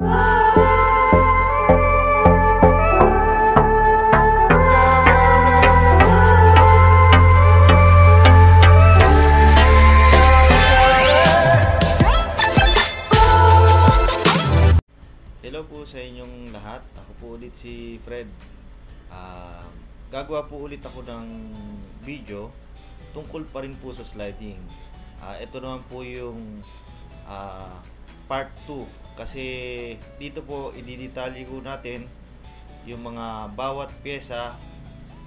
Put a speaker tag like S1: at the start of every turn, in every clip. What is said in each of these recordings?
S1: Hello po sa inyong lahat. Ako po ulit si Fred. Gagawa po ulit ako ng video tungkol pa rin po sa sliding. Ito naman po yung part 2 kasi dito po ididetalye ko natin yung mga bawat pyesa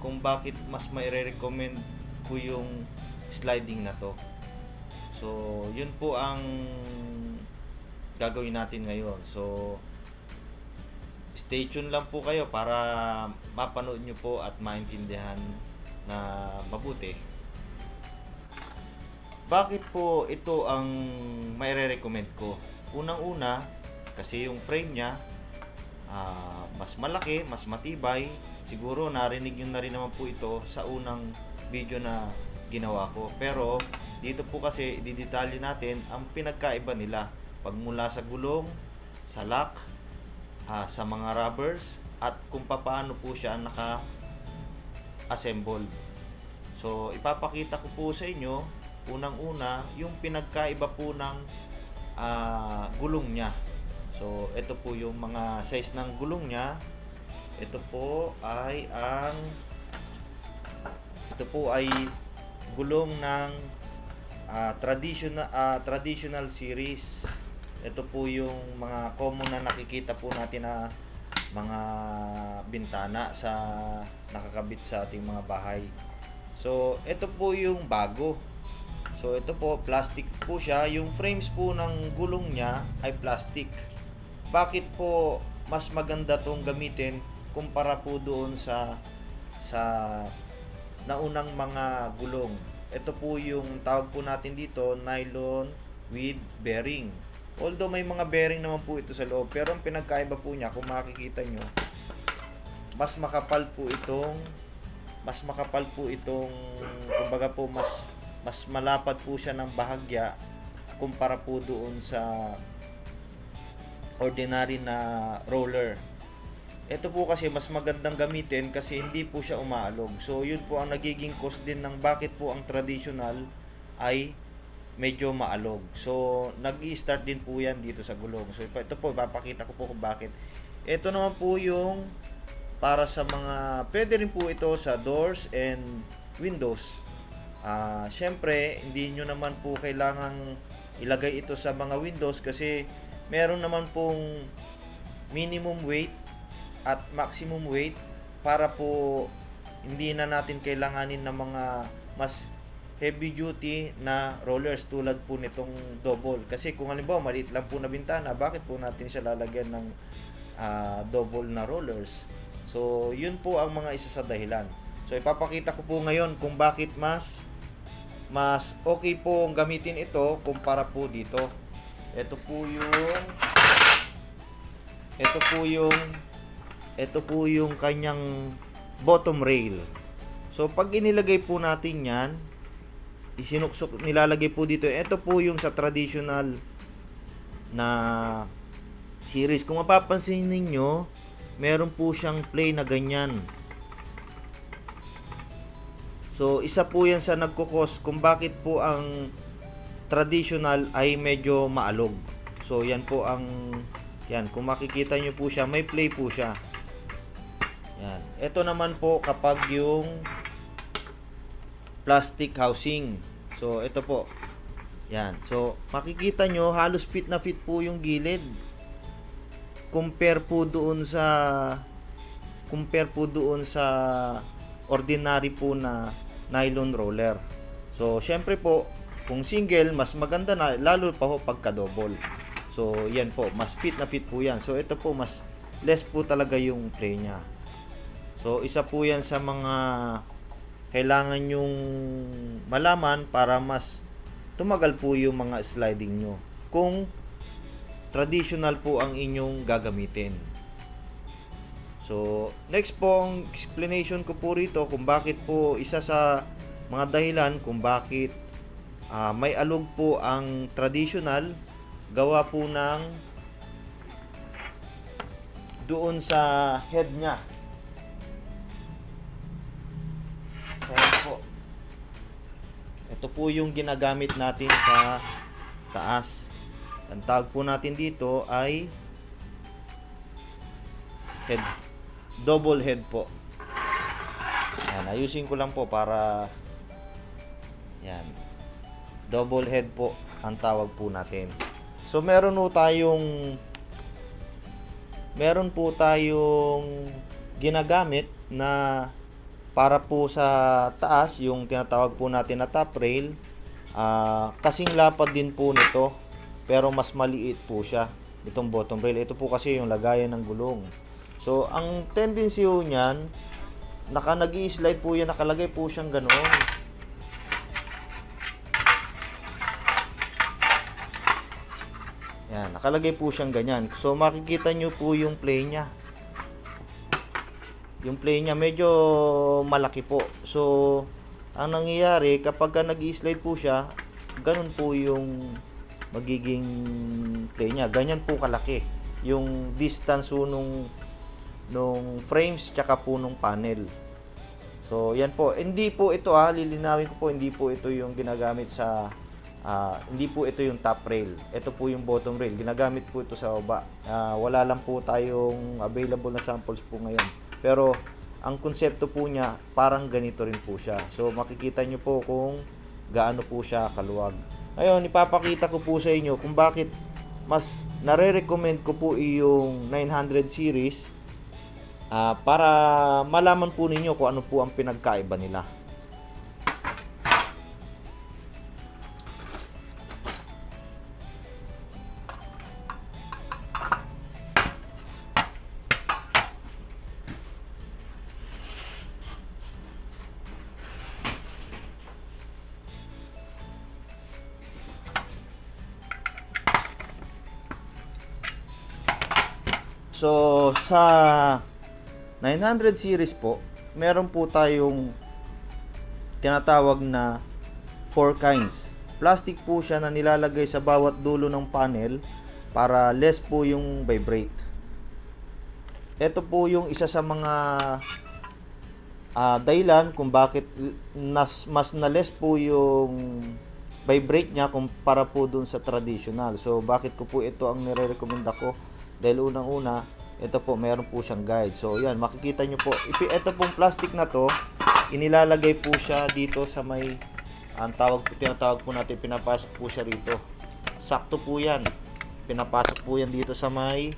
S1: kung bakit mas maire-recommend ko yung sliding na to. So, yun po ang gagawin natin ngayon. So, stay tuned lang po kayo para mapanood nyo po at maintindihan na mabuti. Bakit po ito ang maire-recommend ko? Unang-una, kasi yung frame nya mas malaki, mas matibay. Siguro narinig nyo na rin naman po ito sa unang video na ginawa ko. Pero dito po kasi didetalye natin ang pinagkaiba nila pagmula sa gulong, sa lock, sa mga rubbers at kung paano po siya naka-assemble. So ipapakita ko po sa inyo unang-una yung pinagkaiba po ng gulong nya. So ito po yung mga size ng gulong nya. Ito po ay gulong ng traditional series. Ito po yung mga common na nakikita po natin na mga bintana sa nakakabit sa ating mga bahay. So ito po yung bago. So ito po plastic po siya. Yung frames po ng gulong nya ay plastic. Bakit po mas maganda tong gamitin kumpara po doon sa naunang mga gulong? Ito po yung tawag po natin dito, nylon with bearing. Although may mga bearing naman po ito sa loob, pero ang pinagkaiba po niya, kung makikita nyo, mas makapal po itong kumbaga po mas malapad po siya ng bahagya kumpara po doon sa ordinary na roller. Ito po kasi mas magandang gamitin kasi hindi po siya umaalog. So yun po ang nagiging cause din ng bakit po ang traditional ay medyo maalog. So nag-i-start din po yan dito sa gulong. So ito po, papakita ko po kung bakit. Ito naman po yung para sa mga, pwede rin po ito sa doors and windows. Syempre, hindi nyo naman po kailangang ilagay ito sa mga windows kasi meron naman pong minimum weight at maximum weight para po hindi na natin kailanganin ng mga mas heavy duty na rollers tulad po nitong double. Kasi kung halimbawa maliit lang po na bintana, bakit po natin siya lalagyan ng double na rollers? So yun po ang mga isa sa dahilan. So ipapakita ko po ngayon kung bakit mas okay po gamitin ito kumpara po dito. Ito po yung kanyang bottom rail. So pag inilagay po natin yan, isinuksok, nilalagay po dito. Ito po yung sa traditional na series. Kung mapapansin ninyo, meron po siyang play na ganyan. So isa po yan sa nagkukos kung bakit po ang traditional ay medyo maalog. So yan po ang kung makikita nyo po siya, may play po siya. Yan. Ito naman po kapag yung plastic housing. So ito po. Yan. So makikita nyo halos fit na fit po yung gilid. Compare po doon sa ordinary po na nylon roller. So syempre po kung single mas maganda na, lalo pa ho pagka double. So yan po, mas fit na fit po yan. So ito po mas less po talaga yung play nya. So isa po yan sa mga kailangan yung malaman para mas tumagal po yung mga sliding nyo kung traditional po ang inyong gagamitin. So next po ang explanation ko po rito kung bakit po isa sa mga dahilan kung bakit may alog po ang traditional gawa po ng doon sa head niya. So, ayan po. Ito po yung ginagamit natin sa taas. Ang tawag po natin dito ay head, double head po. Yan, ayusin ko lang po para yan, double head po ang tawag po natin. So meron po tayong ginagamit na para po sa taas, yung tinatawag po natin na top rail. Kasing lapad din po nito, pero mas maliit po siya itong bottom rail. Ito po kasi yung lagayan ng gulong. So ang tendency po niyan, nag-i-slide po yan, nakalagay po siyang ganoon. Yan, nakalagay po siyang ganyan. So makikita nyo po yung play niya. Yung play niya medyo malaki po. So ang nangyayari kapag nag-i-slide po siya, ganun po yung magiging play niya. Ganyan po kalaki yung distance nung frames tsaka po nung panel. So yan po, hindi po ito lilinawin ko po, hindi po ito yung ginagamit sa hindi po ito yung top rail. Ito po yung bottom rail. Ginagamit po ito sa baba. Wala lang po tayong available na samples po ngayon. Pero ang konsepto po niya parang ganito rin po siya. So makikita nyo po kung gaano po siya kaluwag. Ngayon, ipapakita ko po sa inyo kung bakit mas nare-recommend ko po yung 900 series. Para malaman po ninyo kung ano po ang pinagkaiba nila. So sa 900 series po, meron po tayong tinatawag na 4 kinds. Plastic po siya na nilalagay sa bawat dulo ng panel para less po yung vibrate. Ito po yung isa sa mga dahilan kung bakit mas na less po yung vibrate niya kumpara po dun sa traditional. So bakit ko po ito ang nire-recommend ako? Dahil unang-una, ito po, meron po siyang guide. So, yan, makikita nyo po. Ito pong plastic na to, inilalagay po siya dito sa may, tinatawag po natin, pinapasok po siya rito. Sakto po yan. Pinapasok po yan dito sa may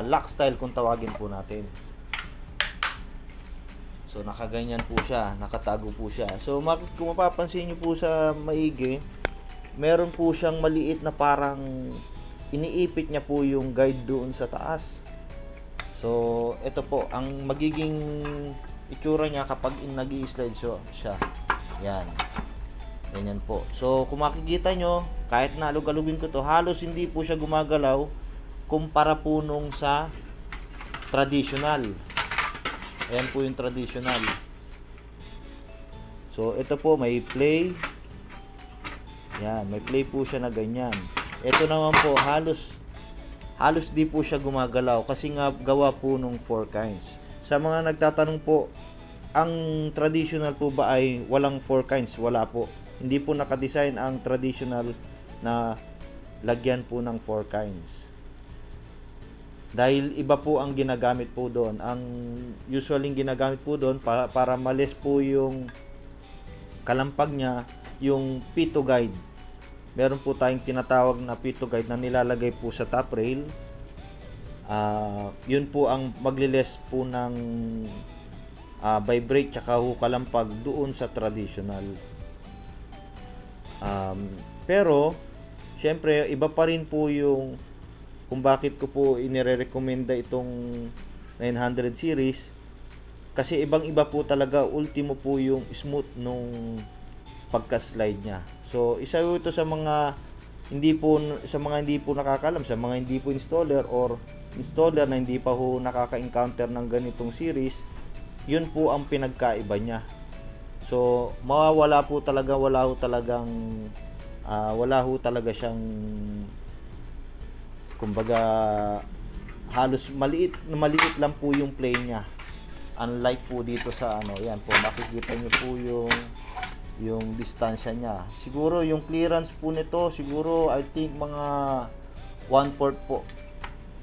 S1: lock style kung tawagin po natin. So, nakaganyan po siya, nakatago po siya. So, kung mapapansin nyo po sa maigi, meron po siyang maliit na parang iniipit niya po yung guide doon sa taas. So, ito po ang magiging itsura niya kapag nag-i-slide siya. Yan. Ganyan po. So, kung makikita nyo, kahit nalug-alugin ko to, halos hindi po siya gumagalaw kumpara po nung sa traditional. Ayan po yung traditional. So, ito po may play. Yan, may play po siya na ganyan. Ito naman po, halos di po siya gumagalaw kasi nga gawa po nung 4 kinds. Sa mga nagtatanong po, ang traditional po ba ay walang 4 kinds? Wala po. Hindi po nakadesign ang traditional na lagyan po ng 4 kinds. Dahil iba po ang ginagamit po doon. Ang usually ginagamit po doon para malis po yung kalampag niya, yung pito guide. Meron po tayong tinatawag na pito guide na nilalagay po sa top rail. Yun po ang magliles po ng vibrate tsaka kalampag doon sa traditional. Pero syempre iba pa rin po yung kung bakit ko po inirekomenda itong 900 series, kasi ibang iba po talaga, ultimo po yung smooth nung pagka-slide niya. So isa ito sa mga hindi po nakakalam, sa mga hindi po installer or installer na hindi pa ho nakaka-encounter ng ganitong series, yun po ang pinagkaiba niya. So wala ho talaga siyang kumbaga halos maliit lang po yung play niya. Unlike po dito sa ano, yan po, makikita niyo po yung distansya niya. Siguro yung clearance po nito, siguro I think mga 1/4 po.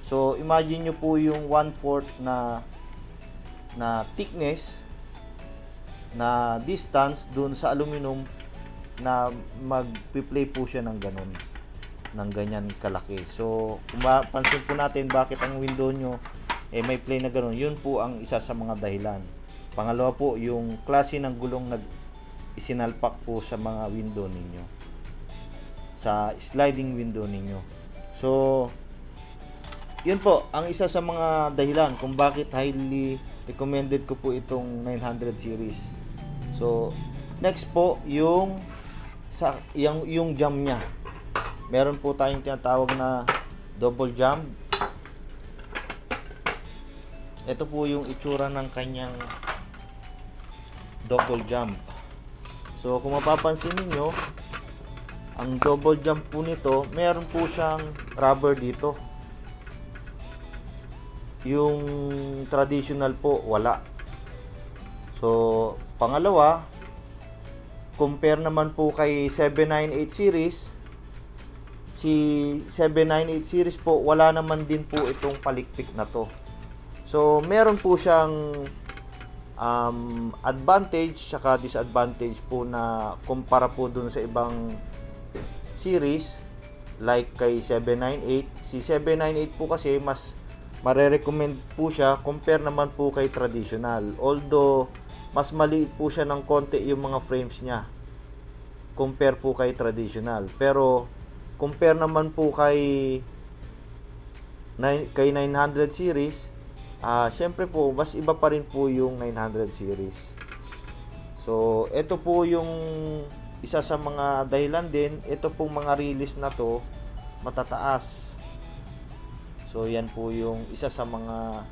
S1: So imagine niyo po yung 1/4 na thickness na distance dun sa aluminum na magpi-play po siya ng ganun, ng ganyan kalaki. So kung mapansin po natin bakit ang window nyo may play na ganun, yun po ang isa sa mga dahilan. Pangalawa po, yung klase ng gulong na isinalpak po sa mga window ninyo, sa sliding window ninyo. So yun po ang isa sa mga dahilan kung bakit highly recommended ko po itong 900 series. So next po yung jam nya. Meron po tayong tinatawag na double jam. Ito po yung itsura ng kanyang double jump. So kung mapapansin niyo, ang double jump po nito, meron po siyang rubber dito. Yung traditional po, wala. So pangalawa, compare naman po kay 798 series. Si 798 series po, wala naman din po itong palikpik na to. So meron po siyang advantage saka disadvantage po na kumpara po dun sa ibang series like kay 798. Si 798 po kasi mas mare-recommend po siya compare naman po kay traditional. Although mas maliit po siya ng konti yung mga frames niya compare po kay traditional. Pero compare naman po kay 900 series, syempre po mas iba pa rin po yung 900 series. So ito po yung isa sa mga dahilan din. Ito pong mga release na to matataas. So yan po yung isa sa mga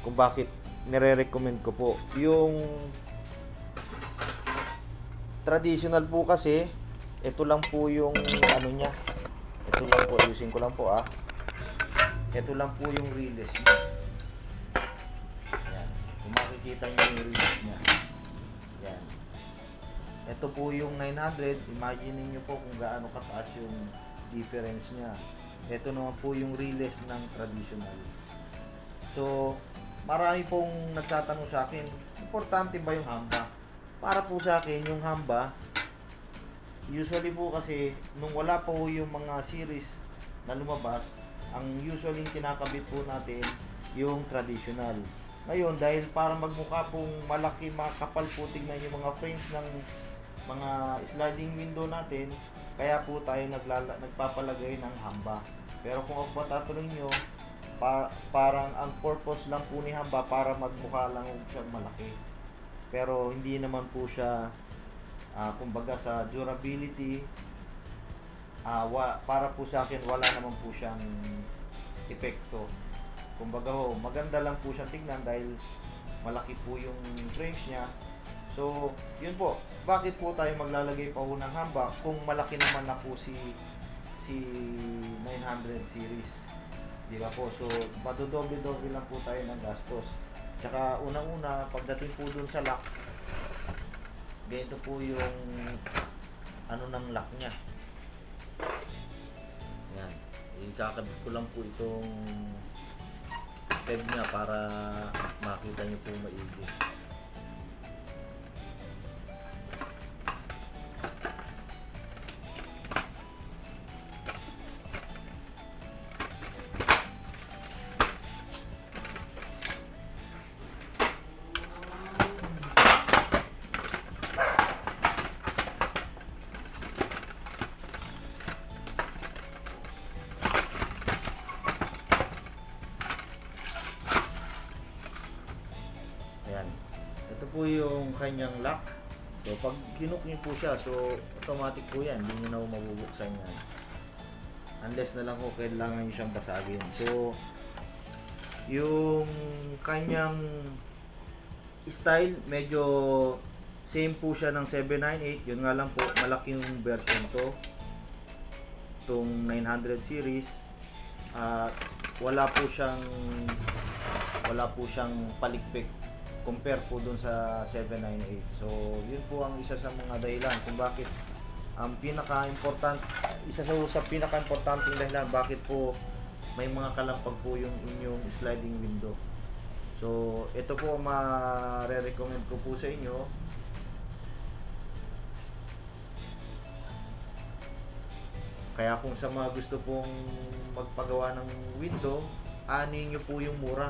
S1: kung bakit nire-recommend ko po. Yung traditional po kasi, ito lang po yung ano niya. Ito lang po, ayusin ko lang po Ito lang po yung release niya. Yan. Kung makikita niyo yung release niya. Yan. Ito po yung 900. Imagine niyo po kung gaano kataas yung difference niya. Ito naman po yung release ng traditional. So, marami pong nagtatanong sa akin, importante ba yung hamba? Para po sa akin, yung hamba, usually po kasi, nung wala po yung mga series na lumabas, ang usually kinakabit po natin, yung traditional. Ngayon, dahil para magmukha pong malaki, makapal po, tignan yung mga frames ng mga sliding window natin, kaya po tayo nagpapalagay ng hamba. Pero kung ako tatanungin nyo, parang ang purpose lang po ni hamba para magmukha lang siyang malaki. Pero hindi naman po siya kumbaga sa durability, para po sa akin wala naman po siyang epekto. Kumbaga maganda lang po siyang tingnan dahil malaki po yung frames niya. So yun po, bakit po tayo maglalagay pa po ng hamba kung malaki naman na po si 900 series, di ba po? So madodoble-doble lang po tayo ng gastos. Tsaka unang-una, pagdating po dun sa lock, ganito po yung ano ng lock nya. Yan, ikakabit ko lang po itong peg nya para makita nyo po maigi. Ayan. Ito po yung kanyang lock. So, pag kinuk niyo po siya, so automatic po yan. Hindi nyo na mabubuksan yan. Unless na lang po kailangan nyo siyang basagin. So, yung kanyang style, medyo same po siya ng 798. Yun nga lang po, malaki yung version to. Itong 900 series. wala po siyang palikpik compare po dun sa 798. So yun po ang isa sa mga dahilan kung bakit ang pinaka-importanting dahilan bakit po may mga kalampag po yung inyong sliding window. So ito po ma-recommend ko po sa inyo. Kaya kung sa mga gusto pong magpagawa ng window, anin nyo po yung mura.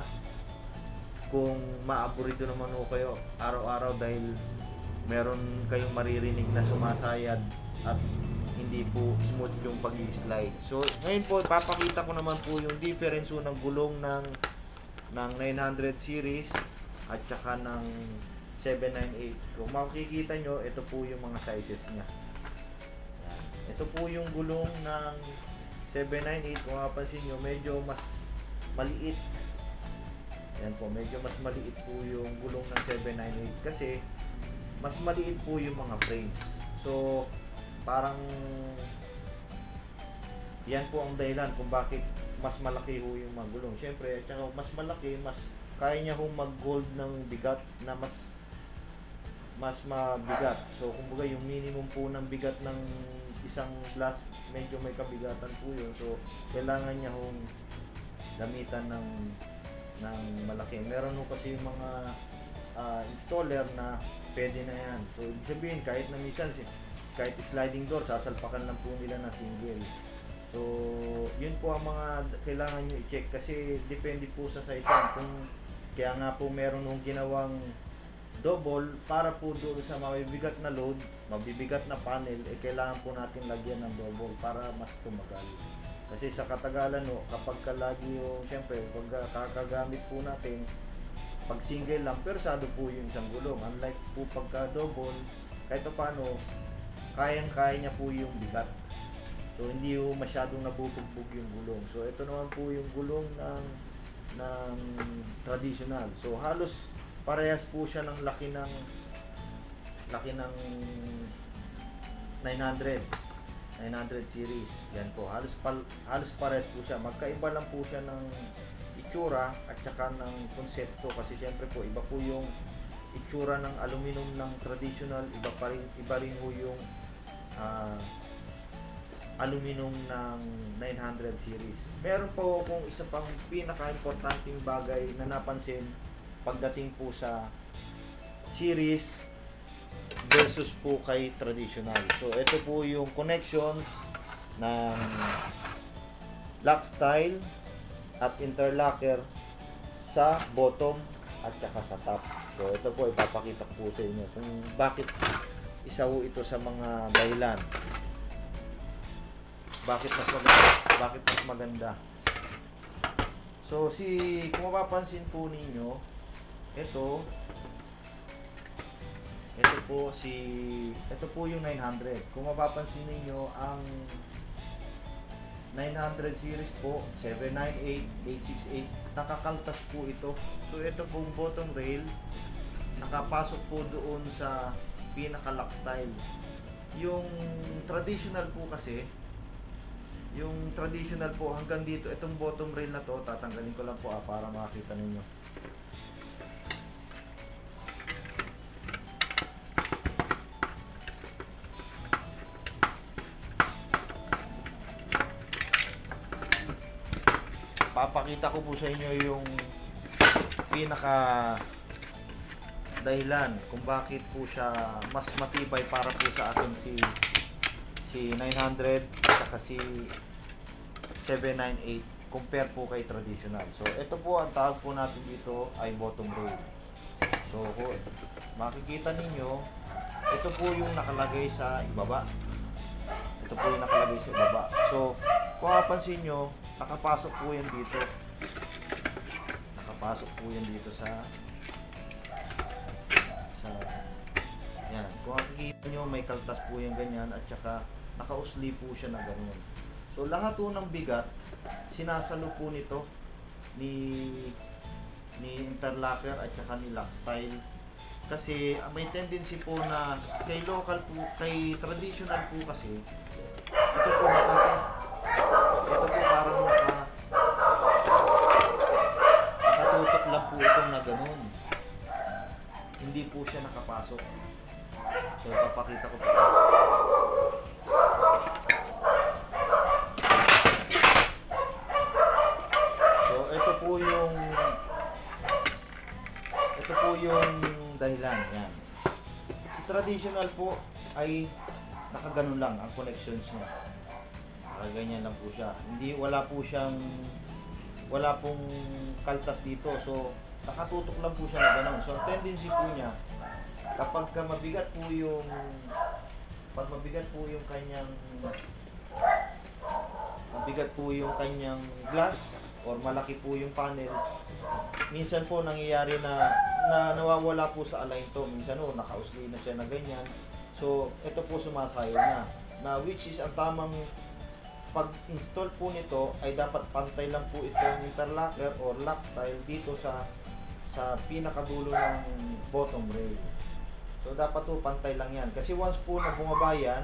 S1: Kung maaburido naman po kayo araw-araw dahil meron kayong maririnig na sumasayad at hindi po smooth yung pag-slide. So ngayon po papakita ko naman po yung difference ng gulong ng 900 series at saka ng 798. Kung makikita nyo, ito po yung mga sizes niya. Yan. Ito po yung gulong ng 798. Kung mapapansin nyo, medyo mas maliit. Yan po, medyo mas maliit po yung gulong ng 798 kasi mas maliit po yung mga frames. So parang yan po ang dahilan kung bakit mas malaki ho yung mga gulong. Siyempre, at saka mas malaki, mas kaya niya hong mag-hold ng bigat na mas mabigat. So kumbaga yung minimum po ng bigat ng isang glass, medyo may kabigatan po yun. So kailangan niya hong gamitan ng malaki. Meron ho kasi yung mga installer na pwede na yan. So ibig sabihin, kahit na minsan kahit sliding door, sasalpakan lang po nila na single. So yun po ang mga kailangan nyo i-check kasi depende po sa size. Kaya nga po meron nung ginawang double para po doon sa mabibigat na load, mabibigat na panel, kailangan po natin lagyan ng double para mas tumagal. Kasi sa katagalan kapag lagi syempre pag kakagamit po natin, pag single lang, persado po yung isang gulong. Unlike po pagka double, kahit paano kayang-kaya niya po yung bigat. So hindi po masyadong nabubugbog yung gulong. So ito naman po yung gulong ng traditional. So halos parehas po siya ng laki ng 900 series. Yan po. Halos parehas po siya. Magkaiba lang po siya ng itsura at saka ng konsepto kasi syempre po iba po yung itsura ng aluminum ng traditional, iba rin po yung aluminum ng 900 series. Meron po kung isa pang pinaka-importanting bagay na napansin pagdating po sa series versus po kay traditional. So ito po yung connections ng lock style at interlocker sa bottom at saka sa top. So ito po ipapakita ko sa inyo kung bakit isa po ito sa mga dahilan bakit mas maganda. So kung mapapansin po ninyo, ito po yung 900. Kung mapapansin niyo ang 900 series po, 798, 868, nakakaltas po ito. So ito pong bottom rail nakapasok po doon sa pinaka-lock style. Yung traditional po kasi, yung traditional po hanggang dito, itong bottom rail na to, tatanggalin ko lang po para makita ninyo. Papakita ko po sa inyo yung pinaka dahilan kung bakit po siya mas matibay para po sa akin si 900 at si 798 compare po kay traditional. So ito po ang tawag po natin dito ay bottom rail. So makikita ninyo, ito po yung nakalagay sa ibaba. Ito po yung nakalagay sa ibaba. So kung mapansin nyo, nakapasok po yan dito. Nakapasok po yan dito sa yan. Kung makikita nyo, may kaltas po yan ganyan at saka nakausli po siya na ganyan. So lahat po ng bigat sinasalo po nito ni interlocker at saka ni lock style. Kasi may tendency po na kay local po, kay traditional po kasi ito po parang na ganun. Hindi po siya nakapasok. So, papakita ko po. So, ito po yung dahilan. Yan. Si traditional po ay nakaganon lang ang connections niya. Ganyan lang po siya. Wala pong kaltas dito. So, nakatutok lang po siya na gano'n. So, ang tendency po niya, kapag mabigat po yung kanyang glass or malaki po yung panel, minsan po nangyayari na nawawala po sa align to. Minsan nakausli na siya na ganyan. So, ito po sumasayo na which is ang tamang pag-install po nito ay dapat pantay lang po itong interlocker or lock style dito sa pinakadulo ng bottom rail. So dapat po pantay lang yan kasi once po na bumaba yan,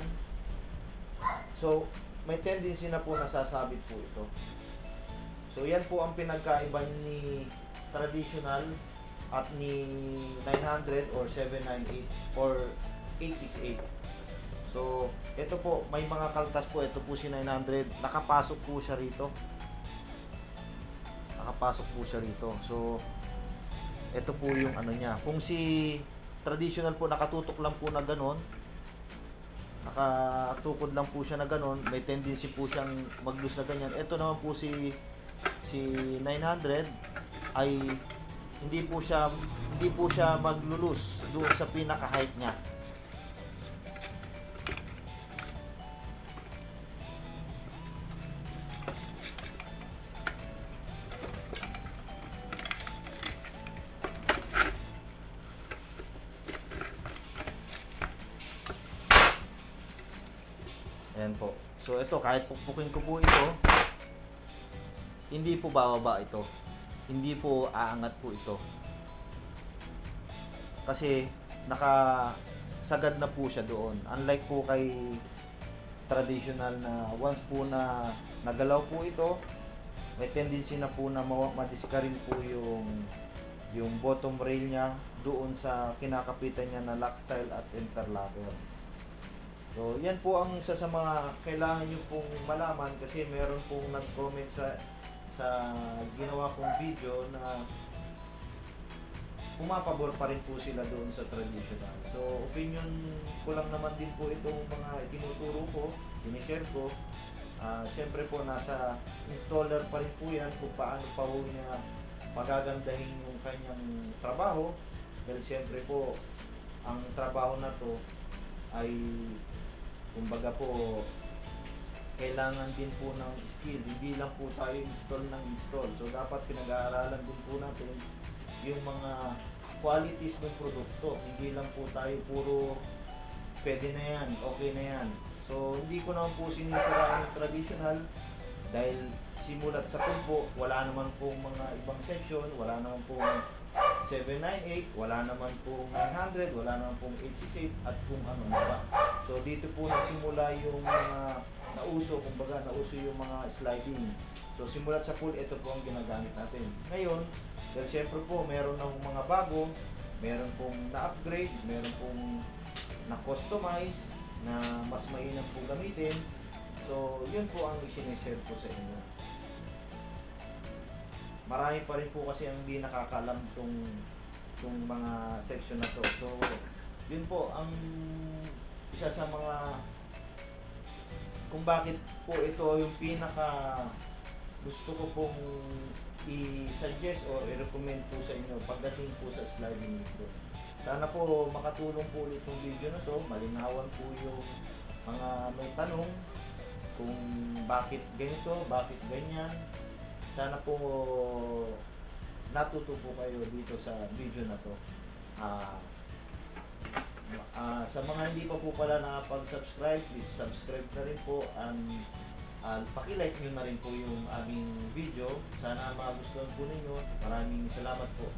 S1: so may tendency na po nasasabit po ito. So yan po ang pinagkaiba ni traditional at ni 900 or 798 or 868. So, ito po, may mga kaltas po. Ito po si 900. Nakapasok po siya rito. So, ito po yung ano niya. Kung si traditional po, nakatutok lang po na ganon. Nakatukod lang po siya na ganon. May tendency po siyang mag-loose na ganyan. Ito naman po si 900 ay hindi po siya mag-loose doon sa pinaka-height niya. Ayan po. So ito, kahit pukpukin ko po ito, hindi po bababa ito. Hindi po aangat po ito. Kasi nakasagad na po siya doon. Unlike po kay traditional na once po na nagalaw po ito, may tendency na po na madiskaril po yung bottom rail niya doon sa kinakapitan niya na lock style at interlocker. So, yan po ang isa sa mga kailangan nyo pong malaman kasi meron pong nag-comment sa ginawa kong video na pumapabor pa rin po sila doon sa traditional. So, opinion ko lang naman din po itong mga tinuturo ko, sinishare ko. Siyempre po, nasa installer pa rin po yan kung paano pa po niya magagandahin yung kanyang trabaho. Dahil siyempre po, ang trabaho na to ay kumbaga po kailangan din po ng skill, hindi lang po tayo install ng install. So dapat pinag-aaralan din po natin yung mga qualities ng produkto. Hindi lang po tayo puro pwede na yan, okay na yan. So hindi ko naman po sinisiraan yung traditional dahil simulat sa pulpo, wala naman pong mga ibang section, wala naman pong 798, wala naman pong 900, wala naman pong 868 at kung ano na ba. So dito po nagsimula yung mga nauso, kumbaga nauso yung mga sliding. So simulat sa pool, ito po ang ginagamit natin. Ngayon, dahil syempre po meron ng mga bago, meron pong na-upgrade, meron pong na-customize na mas mainam po gamitin. So yun po ang isineshare ko sa inyo. Marami pa rin po kasi ang hindi nakakaalam tong mga section na to. So, yun po ang isa sa mga kung bakit po ito yung pinaka gusto ko pong i-suggest o i-recommend po sa inyo pagdating po sa sliding window. Sana po makatulong po ulit yung video na to, malinawan po yung mga may tanong kung bakit ganito, bakit ganyan. Sana po natuto po kayo dito sa video na to. Sa mga hindi pa po pala nakapag-subscribe, please subscribe na rin po and paki-like nyo na rin po yung aming video. Sana magustuhan po ninyo. Maraming salamat po.